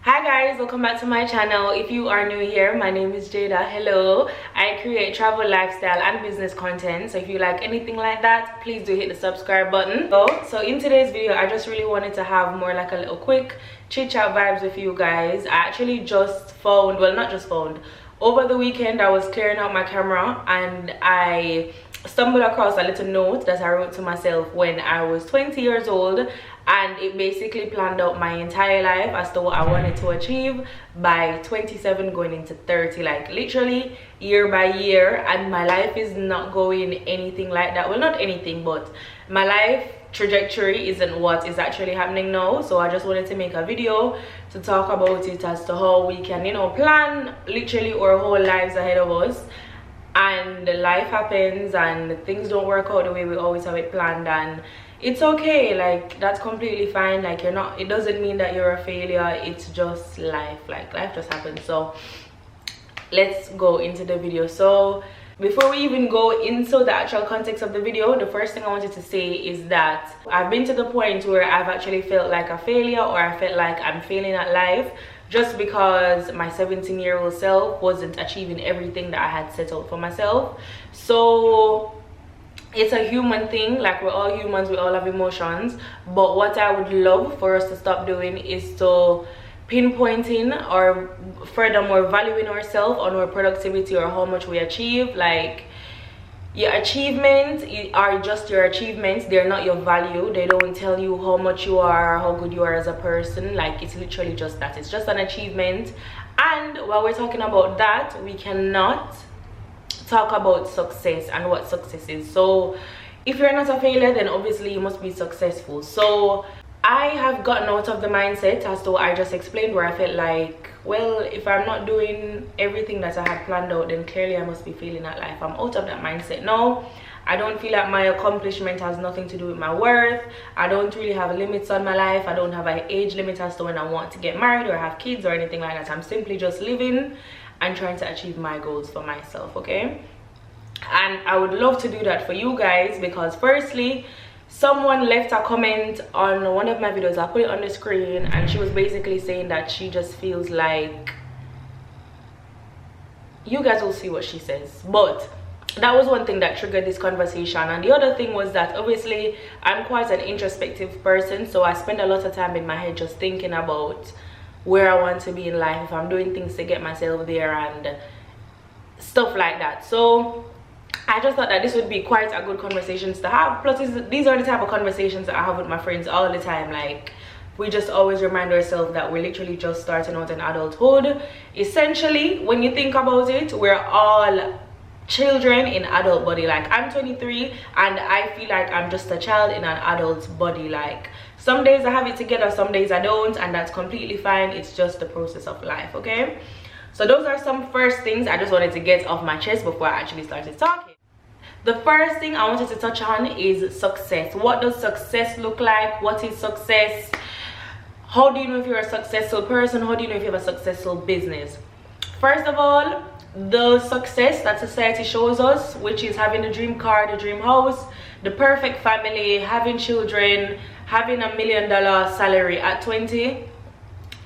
Hi guys, welcome back to my channel. If you are new here, my name is Jaydah. Hello. I create travel, lifestyle and business content, so if you like anything like that, please do hit the subscribe button. So in today's video, I just really wanted to have more like a little quick chit chat vibes with you guys. I actually just found, well, not just found, over the weekend I was clearing out my camera and I stumbled across a little note that I wrote to myself when I was 20 years old, and it basically planned out my entire life as to what I wanted to achieve by 27 going into 30, like literally year by year. And my life is not going anything like that. Well, not anything, but my life trajectory isn't what is actually happening now. So I just wanted to make a video to talk about it as to how we can, you know, plan literally our whole lives ahead of us, and life happens and things don't work out the way we always have it planned, and it's okay. Like, that's completely fine. Like, you're not, it doesn't mean that you're a failure. It's just life. Like, life just happens. So let's go into the video. So before we even go into the actual context of the video, the first thing I wanted to say is that I've been to the point where I've actually felt like a failure, or I felt like I'm failing at life, just because my 17-year-old self wasn't achieving everything that I had set out for myself. So it's a human thing. Like, we're all humans, we all have emotions, but what I would love for us to stop doing is to pinpointing or furthermore valuing ourselves on our productivity or how much we achieve. Like, your achievements are just your achievements, they're not your value. They don't tell you how much you are or how good you are as a person. Like, it's literally just that, it's just an achievement. And while we're talking about that, we cannot talk about success and what success is. So if you're not a failure, then obviously you must be successful. So I have gotten out of the mindset as to what I just explained, where I felt like, well, if I'm not doing everything that I had planned out, then clearly I must be failing at life. I'm out of that mindset now. I don't feel like my accomplishment has nothing to do with my worth. I don't really have limits on my life. I don't have an age limit as to when I want to get married or have kids or anything like that. I'm simply just living and trying to achieve my goals for myself, okay? And I would love to do that for you guys, because firstly, someone left a comment on one of my videos. I'll put it on the screen, and she was basically saying that she just feels like, you guys will see what she says, but that was one thing that triggered this conversation. And the other thing was that obviously I'm quite an introspective person, so I spend a lot of time in my head just thinking about where I want to be in life, if I'm doing things to get myself there and stuff like that. So I just thought that this would be quite a good conversations to have. Plus, these are the type of conversations that I have with my friends all the time. Like, we just always remind ourselves that we're literally just starting out in adulthood. Essentially, when you think about it, we're all children in adult body. Like, I'm 23 and I feel like I'm just a child in an adult body. Like, some days I have it together, some days I don't, and that's completely fine. It's just the process of life, okay? So those are some first things I just wanted to get off my chest before I actually started talking. The first thing I wanted to touch on is success. What does success look like? What is success? How do you know if you're a successful person? How do you know if you have a successful business? First of all, the success that society shows us, which is having the dream car, the dream house, the perfect family, having children, having $1 million salary at 20,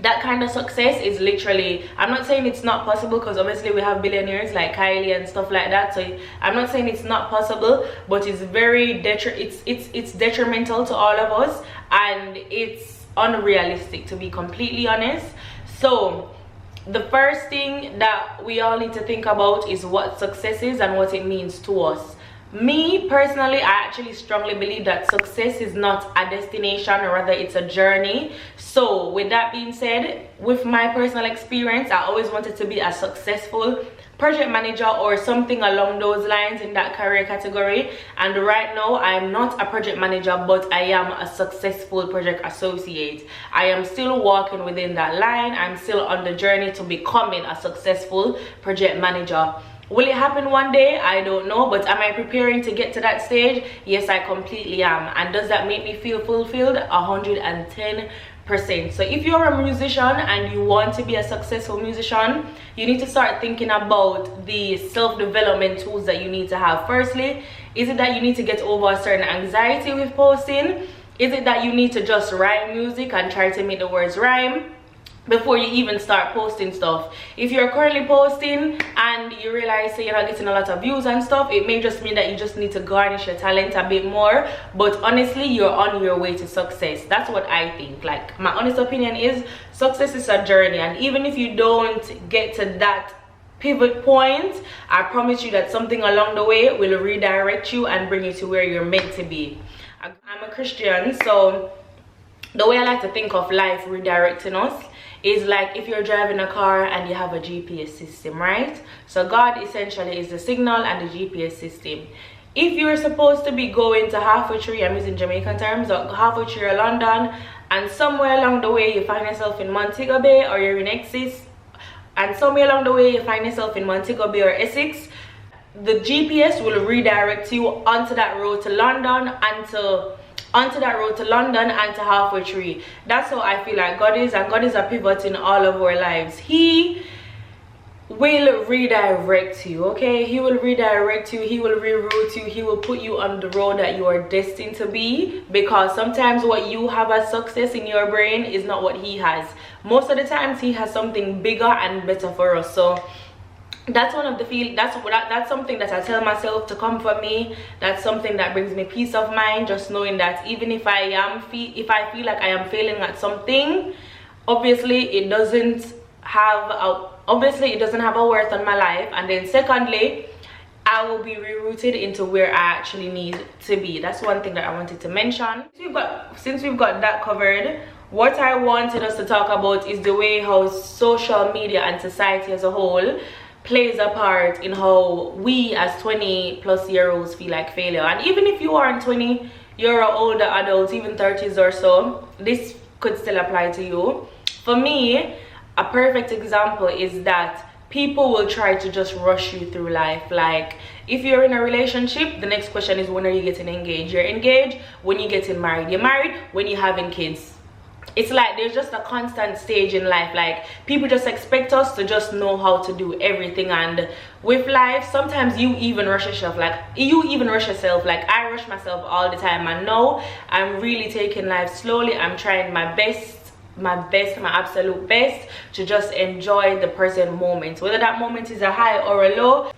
that kind of success is literally, I'm not saying it's not possible, because obviously we have billionaires like Kylie and stuff like that, so I'm not saying it's not possible, but it's very it's detrimental to all of us, and it's unrealistic, to be completely honest. So the first thing that we all need to think about is what success is and what it means to us. Me personally, I actually strongly believe that success is not a destination, or rather it's a journey. So with that being said, with my personal experience, I always wanted to be a successful project manager or something along those lines in that career category. And right now I'm not a project manager, but I am a successful project associate. I am still walking within that line. I'm still on the journey to becoming a successful project manager. Will it happen one day? I don't know, but am I preparing to get to that stage? Yes, I completely am. And does that make me feel fulfilled? 110%. So if you're a musician and you want to be a successful musician, you need to start thinking about the self-development tools that you need to have. Firstly, is it that you need to get over a certain anxiety with posting? Is it that you need to just write music and try to make the words rhyme? before you even start posting stuff. If you're currently posting and you realize say you're not getting a lot of views and stuff, it may just mean that you just need to garnish your talent a bit more. But honestly, you're on your way to success. That's what I think. Like, my honest opinion is success is a journey, and even if you don't get to that pivot point, I promise you that something along the way will redirect you and bring you to where you're meant to be. I'm a Christian, so the way I like to think of life redirecting us is like if you're driving a car and you have a GPS system, right? So God essentially is the signal and the GPS system. If you're supposed to be going to halfway through, I'm using Jamaican terms, or halfway through London, and somewhere along the way you find yourself in Montego Bay or you're in Essex, and somewhere along the way you find yourself in Montego Bay or Essex, the GPS will redirect you onto that road to London and to halfway through. That's how I feel like God is, and God is a pivot in all of our lives. He will redirect you, okay? He will redirect you, he will reroute you, he will put you on the road that you are destined to be, because sometimes what you have as success in your brain is not what he has. Most of the times he has something bigger and better for us. So that's one of the that's something that I tell myself to comfort me. That's something that brings me peace of mind, just knowing that even if I feel like I am failing at something, obviously it doesn't have a worth on my life, and then secondly, I will be rerouted into where I actually need to be. That's one thing that I wanted to mention. Since we've got that covered, what I wanted us to talk about is the way how social media and society as a whole plays a part in how we as 20+-year-olds feel like failure. And even if you aren't 20, you're an older adult, even 30s or so, this could still apply to you. For me, a perfect example is that people will try to just rush you through life. Like, if you're in a relationship, the next question is, when are you getting engaged? You're engaged when you're getting married. You're married when you're having kids. It's like there's just a constant stage in life. Like, people just expect us to just know how to do everything. And with life, sometimes you even rush yourself. Like, I rush myself all the time. And now I'm really taking life slowly. I'm trying my absolute best to just enjoy the present moment. Whether that moment is a high or a low,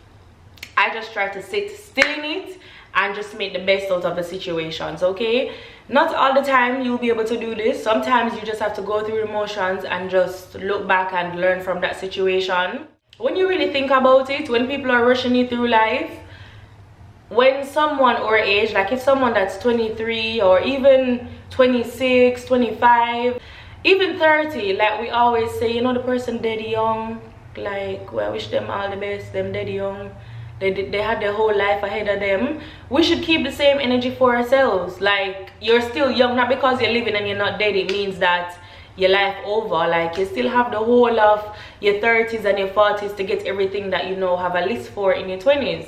I just try to sit still in it and just make the best out of the situations, okay? Not all the time you'll be able to do this. Sometimes you just have to go through emotions and just look back and learn from that situation. When you really think about it, when people are rushing you through life, when someone our age, like if someone that's 23 or even 26, 25, even 30, like we always say, you know, the person dead young, like, well, I wish them all the best, them dead young. They had their whole life ahead of them. We should keep the same energy for ourselves. Like, you're still young. Not because you're living and you're not dead, it means that your life over. Like, you still have the whole of your 30s and your 40s to get everything that you know have a list for in your 20s.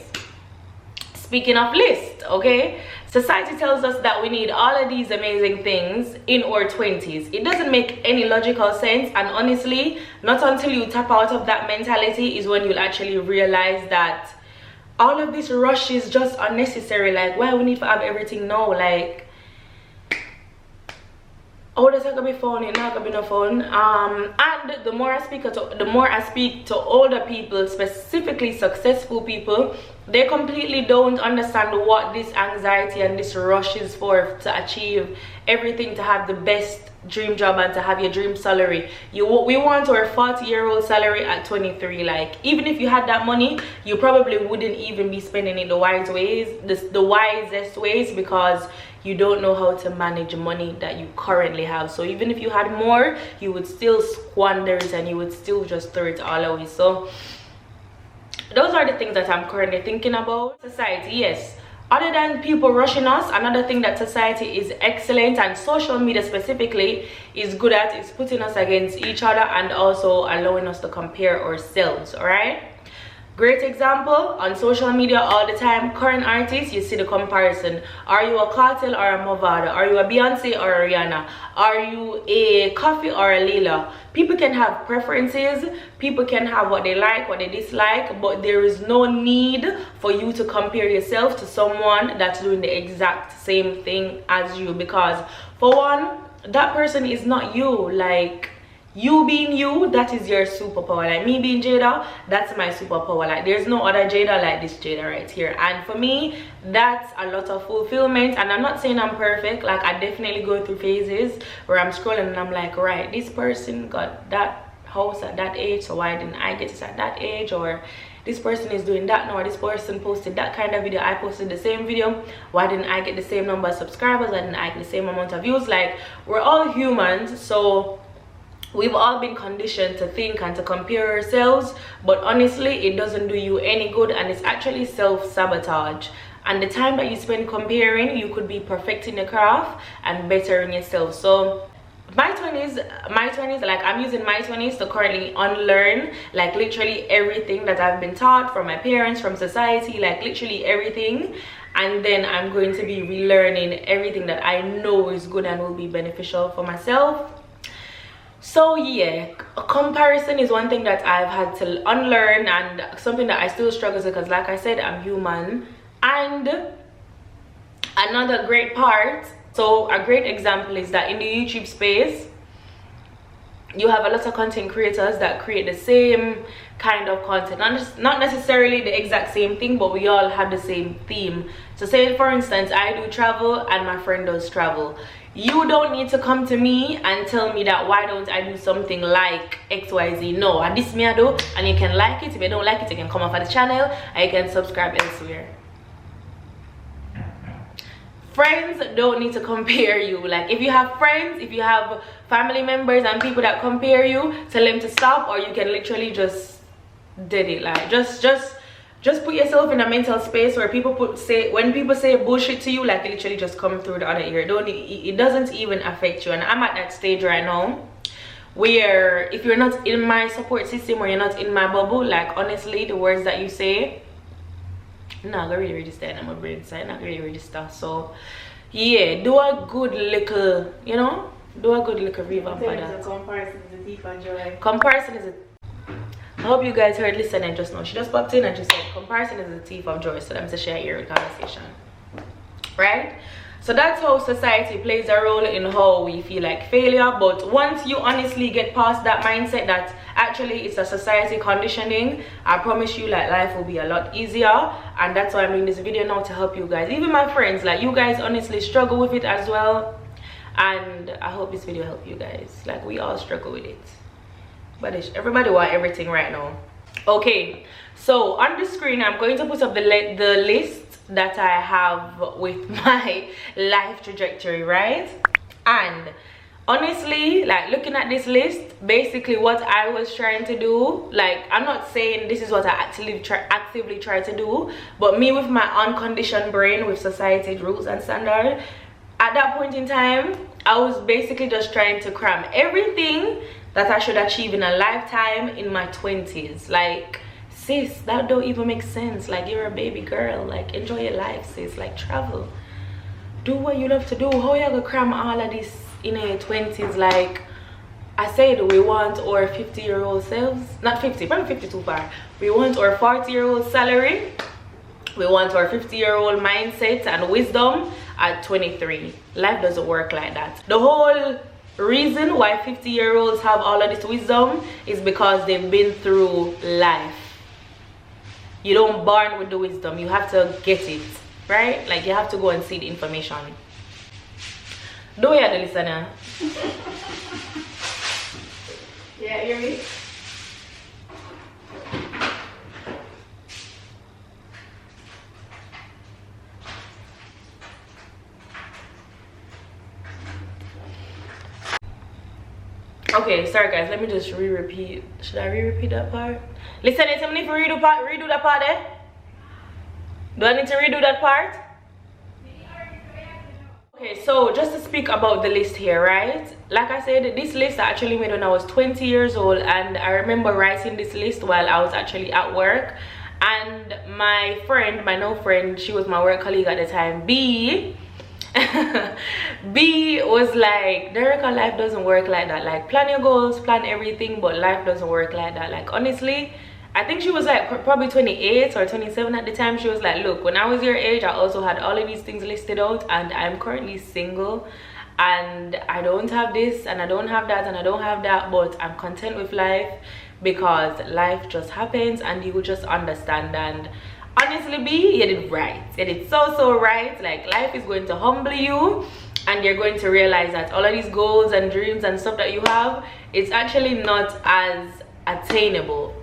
Speaking of list, okay, society tells us that we need all of these amazing things in our 20s. It doesn't make any logical sense, and honestly, not until you tap out of that mentality is when you'll actually realize that all of this rush is just unnecessary. Like, why we need to have everything now? Like, oh, that's not gonna be fun. It's not gonna be no fun. And the more I speak to older people, specifically successful people, they completely don't understand what this anxiety and this rush is for, to achieve everything, to have the best dream job and to have your dream salary. We want our 40-year-old salary at 23. Like, even if you had that money, you probably wouldn't even be spending it the wisest ways, because you don't know how to manage money that you currently have. So even if you had more, you would still squander it and you would still just throw it all away. So those are the things that I'm currently thinking about. Society, yes, other than people rushing us, another thing that society is excellent, and social media specifically is good at, is putting us against each other and also allowing us to compare ourselves. All right, great example on social media all the time. Current artists, you see the comparison. Are you a Cartel or a Movada? Are you a Beyonce or a Rihanna? Are you a Coffee or a Lila? People can have preferences, people can have what they like, what they dislike, but there is no need for you to compare yourself to someone that's doing the exact same thing as you, because for one, that person is not you. Like, you being you, that is your superpower. Like me being Jaydah, that's my superpower. Like there's no other Jaydah like this Jaydah right here. And for me, that's a lot of fulfillment. And I'm not saying I'm perfect. Like I definitely go through phases where I'm scrolling and I'm like, right, this person got that house at that age, so why didn't I get it at that age? Or this person is doing that now, or this person posted that kind of video, I posted the same video, why didn't I get the same number of subscribers? Why didn't I get the same amount of views? Like we're all humans, so we've all been conditioned to think and to compare ourselves, but honestly it doesn't do you any good, and it's actually self-sabotage. And the time that you spend comparing, you could be perfecting your craft and bettering yourself. So my 20s, like I'm using my 20s to currently unlearn like literally everything that I've been taught from my parents, from society, like literally everything. And then I'm going to be relearning everything that I know is good and will be beneficial for myself. So yeah, comparison is one thing that I've had to unlearn, and something that I still struggle with, because like I said, I'm human. And another great part, so a great example is that in the YouTube space, you have a lot of content creators that create the same kind of content, not necessarily the exact same thing, but we all have the same theme. So say for instance, I do travel and my friend does travel. You don't need to come to me and tell me that why don't I do something like XYZ. No, and this me I do, and you can like it. If you don't like it, you can come off of the channel and you can subscribe elsewhere. Friends don't need to compare you. Like if you have friends, if you have family members and people that compare you, tell them to stop, or you can literally just did it. Like just put yourself in a mental space where when people say bullshit to you, like literally just come through the other ear. It doesn't even affect you. And I'm at that stage right now where if you're not in my support system or you're not in my bubble, like honestly the words that you say, not gonna really register in my brain side, not really register. So yeah, do a good little, you know, do a good little revamp for that. Comparison is a thief of joy. Comparison is a, I hope you guys heard listening just now. She just popped in and she said comparison is a thief of joy. So let me share your conversation, right? So that's how society plays a role in how we feel like failure. But once you honestly get past that mindset that actually it's a society conditioning, I promise you like life will be a lot easier. And that's why I'm doing this video now, to help you guys, even my friends, like you guys honestly struggle with it as well. And I hope this video help you guys. Like we all struggle with it, but everybody want everything right now. Okay, so on the screen I'm going to put up the list that I have with my life trajectory, right? And honestly, like looking at this list, basically what I was trying to do, like I'm not saying this is what I actively try to do, but me with my unconditioned brain, with society's rules and standard, at that point in time I was basically just trying to cram everything that I should achieve in a lifetime in my 20s. Like sis, that don't even make sense. Like you're a baby girl, like enjoy your life sis, like travel, do what you love to do. How you gonna cram all of this in your 20s? Like I said, we want our 50-year-old selves, not 50, probably 50 too far. We want our 40-year-old salary, we want our 50-year-old mindset and wisdom at 23. Life doesn't work like that. The whole reason why 50-year-olds have all of this wisdom is because they've been through life. You don't born with the wisdom, you have to get it, right? Like you have to go and see the information. Do you hear the listener? Yeah, hear me? Okay, sorry guys, let me just re-repeat. Should I re-repeat that part? Listen, it's me for redo that part there. Do I need to redo that part? Okay, so just to speak about the list here, right? Like I said, this list I actually made when I was 20 years old, and I remember writing this list while I was actually at work. And my friend, my no friend, she was my work colleague at the time, B was like, Derricka, life doesn't work like that. Like plan your goals, plan everything, but life doesn't work like that. Like honestly, I think she was like probably 28 or 27 at the time. She was like, look, when I was your age, I also had all of these things listed out, and I'm currently single and I don't have this and I don't have that and I don't have that, but I'm content with life because life just happens, and you will just understand. And honestly, B, you did right. You did so right. Like, life is going to humble you, and you're going to realize that all of these goals and dreams and stuff that you have, it's actually not as attainable.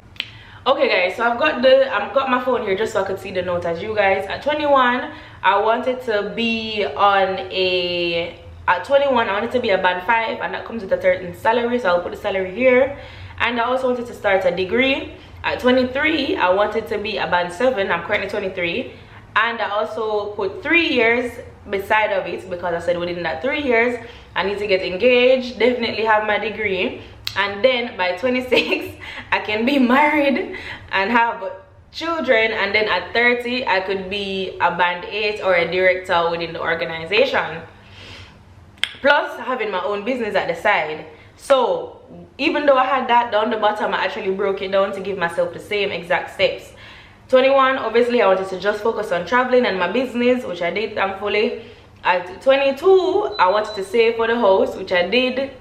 Okay guys, so I've got my phone here just so I could see the note. As you guys, at 21 I wanted to be on a at 21 I wanted to be a band 5, and that comes with a certain salary, so I'll put the salary here. And I also wanted to start a degree. At 23 I wanted to be a band 7. I'm currently 23, and I also put 3 years beside of it because I said within that 3 years I need to get engaged, definitely have my degree, and then by 26 I can be married and have children, and then at 30 I could be a band 8 or a director within the organization, plus having my own business at the side. So even though I had that down the bottom, I actually broke it down to give myself the same exact steps. 21, obviously I wanted to just focus on traveling and my business, which I did, thankfully. At 22 I wanted to save for the house, which I did,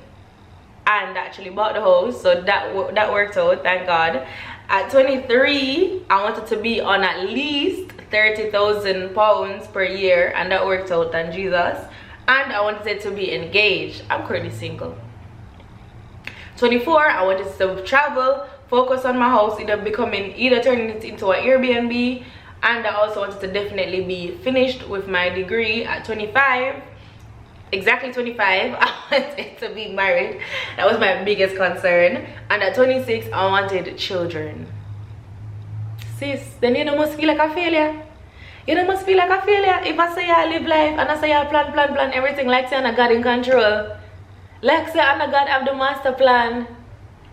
and actually bought the house, so that worked out, thank God. At 23 I wanted to be on at least £30,000 per year, and that worked out, thank Jesus. And I wanted to be engaged. I'm currently single. 24 I wanted to travel, focus on my house, either turning it into an Airbnb, and I also wanted to definitely be finished with my degree. At 25, exactly 25, I wanted to be married. That was my biggest concern. And at 26 I wanted children. Sis, then you must feel like a failure. You must feel like a failure if I say I live life and I say I plan everything like say I'm God in control. Like say I'm God have the master plan.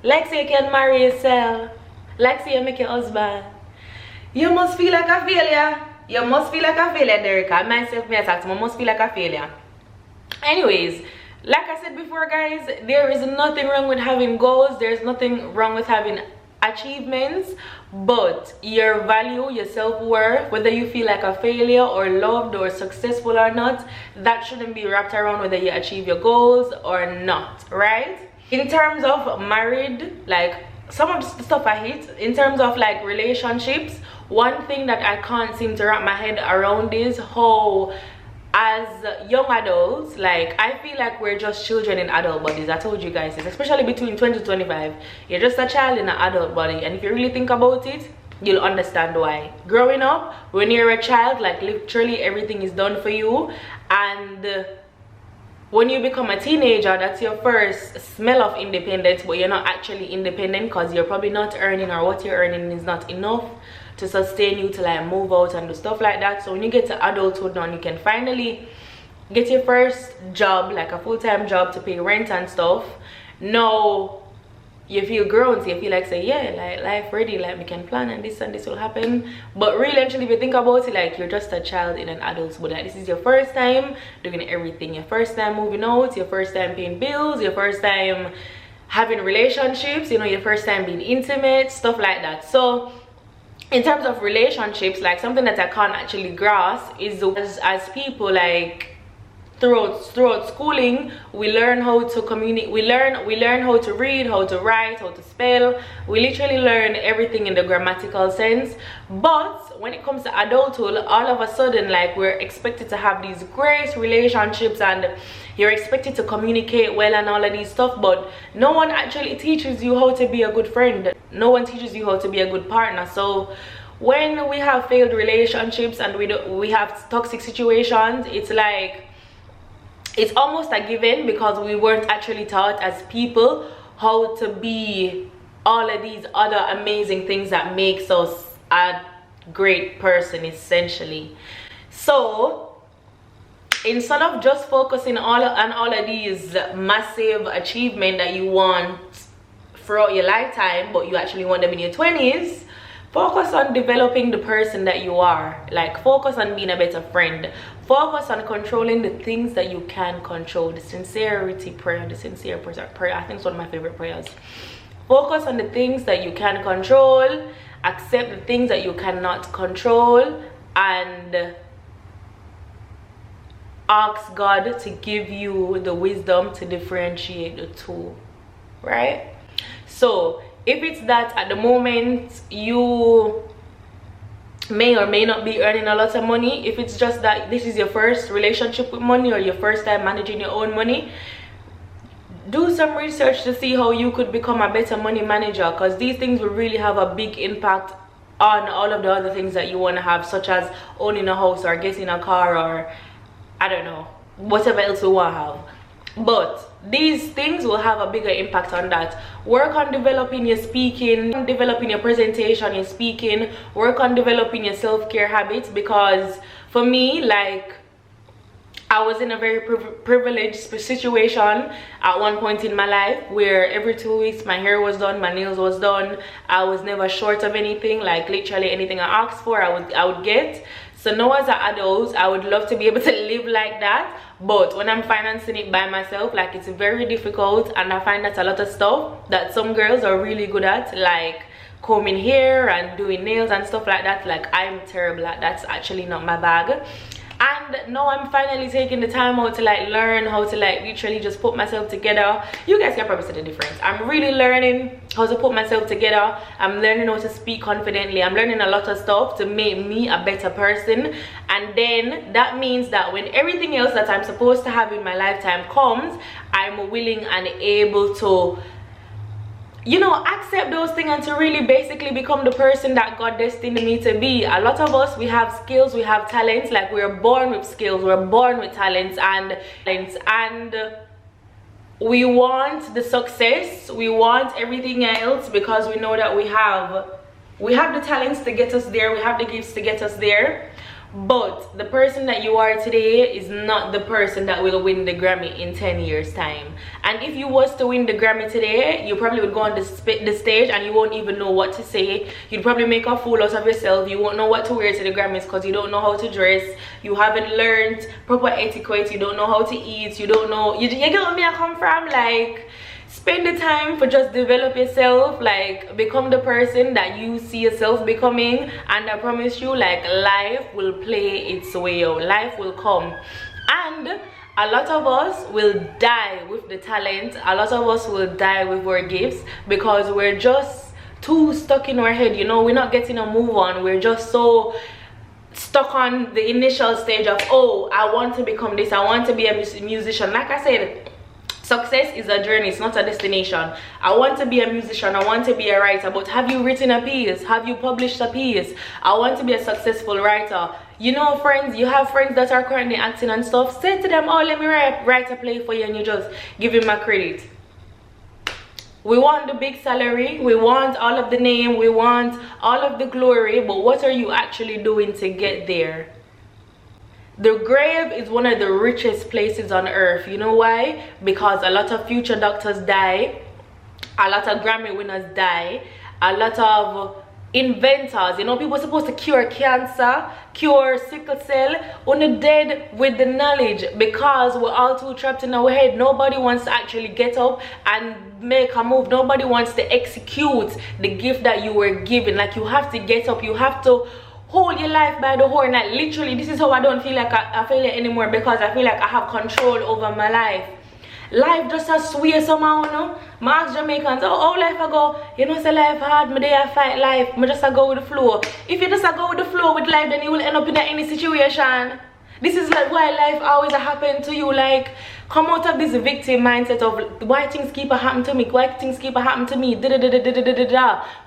Like say you can marry yourself. Like say you make your husband. You must feel like a failure. You must feel like a failure, Derricka. Myself, me attack, I must feel like a failure. Anyways, like I said before guys, there is nothing wrong with having goals. There's nothing wrong with having achievements, but your value, your self-worth, whether you feel like a failure or loved or successful or not, that shouldn't be wrapped around whether you achieve your goals or not, right? In terms of married, like some of the stuff I hate, in terms of like relationships, one thing that I can't seem to wrap my head around is how as young adults, like I feel like we're just children in adult bodies. I told you guys this, especially between 20 to 25, you're just a child in an adult body. And if you really think about it, you'll understand why. Growing up, when you're a child, like literally everything is done for you, and when you become a teenager, that's your first smell of independence, but you're not actually independent because you're probably not earning, or what you're earning is not enough to sustain you to like move out and do stuff like that. So when you get to adulthood now, you can finally get your first job, like a full-time job to pay rent and stuff. Now you feel grown, so you feel like say, yeah, like life ready, like we can plan and this will happen. But really actually if you think about it, like you're just a child in an adult's body. Like, this is your first time doing everything, your first time moving out, your first time paying bills, your first time having relationships, you know, your first time being intimate, stuff like that. So in terms of relationships, like something that I can't actually grasp is as people, like throughout schooling, we learn how to communicate, we learn how to read, how to write, how to spell. We literally learn everything in the grammatical sense. But when it comes to adulthood, all of a sudden, like we're expected to have these great relationships and you're expected to communicate well and all of these stuff, but no one actually teaches you how to be a good friend. No one teaches you how to be a good partner. So when we have failed relationships and we have toxic situations, it's like it's almost a given because we weren't actually taught as people how to be all of these other amazing things that makes us a great person, essentially. So instead of just focusing on all of these massive achievements that you want throughout your lifetime, but you actually want them in your 20s, focus on developing the person that you are. Like focus on being a better friend. Focus on controlling the things that you can control. The sincerity prayer, the sincere prayer, I think it's one of my favorite prayers. Focus on the things that you can control, accept the things that you cannot control, and ask God to give you the wisdom to differentiate the two, right? So if it's that at the moment you may or may not be earning a lot of money, if it's just that this is your first relationship with money or your first time managing your own money, do some research to see how you could become a better money manager, because these things will really have a big impact on all of the other things that you want to have, such as owning a house or getting a car, or I don't know, whatever else you want to have. But these things will have a bigger impact on that. Work on developing your speaking, developing your presentation, your speaking. Work on developing your self-care habits, because for me, like, I was in a very privileged situation at one point in my life where every 2 weeks my hair was done, my nails was done. I was never short of anything. Like, literally anything I asked for, I would get. So now as an adult, I would love to be able to live like that, but when I'm financing it by myself, like, it's very difficult. And I find that a lot of stuff that some girls are really good at, like combing hair and doing nails and stuff like that, like, I'm terrible at. That's actually not my bag. And now I'm finally taking the time out to like learn how to like literally just put myself together. You guys can probably see the difference. I'm really learning how to put myself together. I'm learning how to speak confidently. I'm learning a lot of stuff to make me a better person. And then that means that when everything else that I'm supposed to have in my lifetime comes, I'm willing and able to, you know, accept those things and to really basically become the person that God destined me to be. A lot of us, we have skills, we have talents. Like, we're born with skills, we're born with talents, and we want the success, we want everything else, because we know that we have the talents to get us there, we have the gifts to get us there. But the person that you are today is not the person that will win the Grammy in 10 years time. And if you was to win the Grammy today, you probably would go on the stage and you won't even know what to say. You'd probably make a fool out of yourself. You won't know what to wear to the Grammys because you don't know how to dress. You haven't learned proper etiquette. You don't know how to eat. You don't know, you get where me I come from? Like, spend the time for just develop yourself, like, become the person that you see yourself becoming, and I promise you, like, life will play its way out. Life will come. And a lot of us will die with the talent. A lot of us will die with our gifts because we're just too stuck in our head, you know. We're not getting a move on. We're just so stuck on the initial stage of, oh, I want to become this, I want to be a musician. Like I said, success is a journey, it's not a destination. I want to be a musician, I want to be a writer, but have you written a piece? Have you published a piece? I want to be a successful writer. You know, friends, you have friends that are currently acting and stuff. Say to them, oh, let me write a play for you, and you just give him a credit. We want the big salary, we want all of the name, we want all of the glory, but what are you actually doing to get there? The grave is one of the richest places on earth. You know why? Because a lot of future doctors die, a lot of Grammy winners die, a lot of inventors, you know, people are supposed to cure cancer, cure sickle cell, only dead with the knowledge, because we're all too trapped in our head. Nobody wants to actually get up and make a move. Nobody wants to execute the gift that you were given. Like, you have to get up, you have to hold your life by the horn. Like, literally, this is how I don't feel like I failure anymore, because I feel like I have control over my life. Life just a sway somehow, you know. I ask Jamaicans, oh, how life I go? You know, say life hard, me there I fight life, me just a go with the flow. If you just a go with the flow with life, then you will end up in any situation. This is like why life always happen to you. Like, come out of this victim mindset of why things keep happening to me, why things keep happening to me,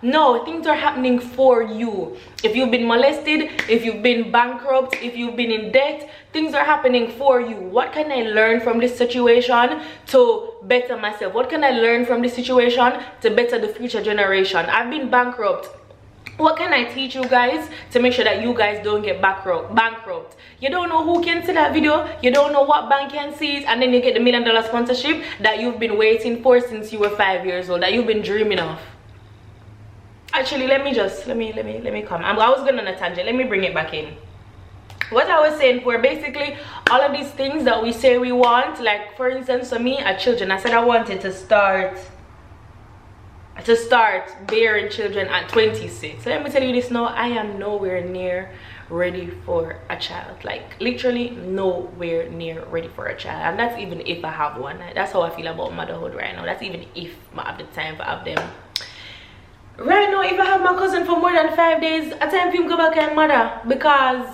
No, things are happening for you. If you've been molested, if you've been bankrupt, if you've been in debt, things are happening for you. What can I learn from this situation to better myself? What can I learn from this situation to better the future generation? I've been bankrupt. What can I teach you guys to make sure that you guys don't get bankrupt? You don't know who can see that video, you don't know what bank can see it, and then you get the $1 million sponsorship that you've been waiting for since you were 5 years old, that you've been dreaming of. Actually, let me come. I was going on a tangent. Let me bring it back in. What I was saying, for basically all of these things that we say we want, like, for instance, for me, at children, I said I wanted to start bearing children at 26. So let me tell you this now, I am nowhere near ready for a child. Like literally nowhere near ready for a child, and that's even if I have one. That's how I feel about motherhood right now. That's even if I have the time to have them. Right now, if I have my cousin for more than 5 days, a time for him go back and mother, because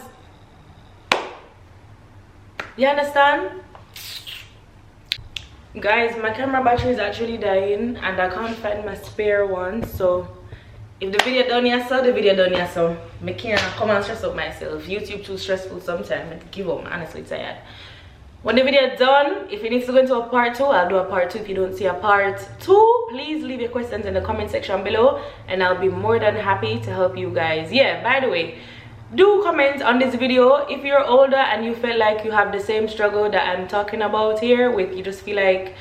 you understand? Guys, my camera battery is actually dying and I can't find my spare one, so if the video done here, so the video done here, so I can't come and stress out myself. YouTube too stressful sometimes. I give up. I'm honestly tired. When the video done, if it needs to go into a part 2, I'll do a part 2. If you don't see a part 2, please leave your questions in the comment section below and I'll be more than happy to help you guys. Yeah, by the way, do comment on this video if you're older and you feel like you have the same struggle that I'm talking about here, with you just feel like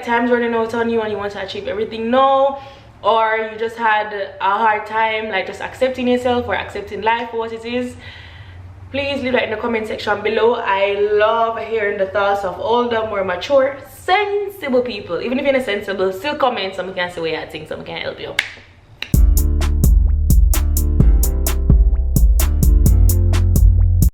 time's running out on you and you want to achieve everything now, or you just had a hard time like just accepting yourself or accepting life for what it is. Please leave that in the comment section below. I love hearing the thoughts of older, more mature, sensible people. Even if you're not sensible, still comment so I can say what you think, so I can help you.